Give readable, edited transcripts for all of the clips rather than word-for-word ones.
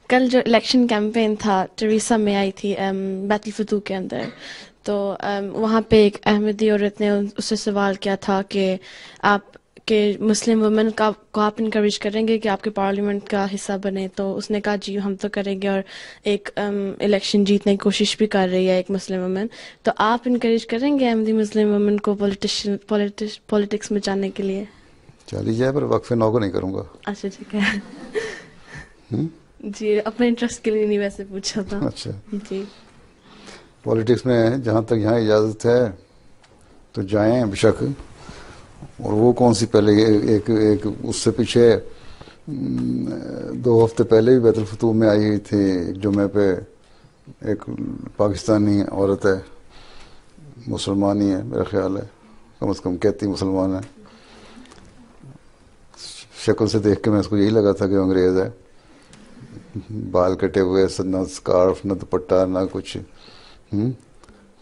کل جو election campaign تھا ٹریسا میں آئی تھی بیت الفتوح کے اندر، تو وہاں پہ ایک احمدی عورت نے اس سے سوال کیا تھا کہ آپ کہ مسلم وومن کو آپ انکریج کریں گے کہ آپ کے پارلیمنٹ کا حصہ بنے، تو اس نے کہا جی ہم تو کریں گے، اور ایک الیکشن جیتنے کی کوشش بھی کر رہی ہے ایک مسلم وومن. تو آپ انکریج کریں گے احمدی مسلم وومن کو پولیٹکس میں جانے کے لیے؟ چلی جائے، پر وقف نو کو نہیں کروں گا. اچھا ٹھیک ہے. جی اپنے انٹرسٹ کے لیے نہیں ویسے پوچھا تھا. اچھا، جی پولیٹکس میں جہاں تک یہاں اجازت ہے تو جائیں بے شک. اور وہ کون سی پہلے ایک اس سے پیچھے 2 ہفتے پہلے بھی بیت الفتوح میں آئی ہوئی تھی ایک جمعے پہ. ایک پاکستانی عورت ہے، مسلمان ہی ہے میرا خیال ہے، کم از کم کہتی مسلمان ہے. شکل سے دیکھ کے میں اس کو یہی لگا تھا کہ انگریز ہے. بال کٹے ہوئے، نہ اسکارف نہ دوپٹہ نہ کچھ،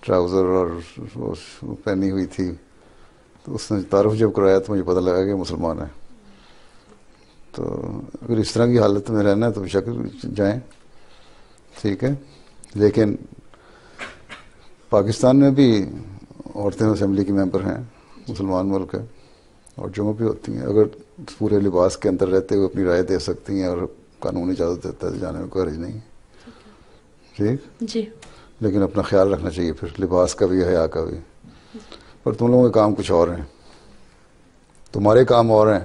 ٹراؤزر اور پہنی ہوئی تھی. تو اس نے تعارف جب کرایا تو مجھے پتہ لگا کہ مسلمان ہے. تو اگر اس طرح کی حالت میں رہنا ہے تو بے شک جائیں، ٹھیک ہے. لیکن پاکستان میں بھی عورتیں اسمبلی کی ممبر ہیں، مسلمان ملک ہے، اور جمعہ بھی ہوتی ہیں. اگر پورے لباس کے اندر رہتے ہوئے اپنی رائے دے سکتی ہیں اور قانون اجازت دیتا ہے جانے میں کوئی حرج نہیں. ٹھیک. جی لیکن اپنا خیال رکھنا چاہیے پھر، لباس کا بھی، حیا کا بھی. پر تم لوگوں کے کام کچھ اور ہیں، تمہارے کام اور ہیں.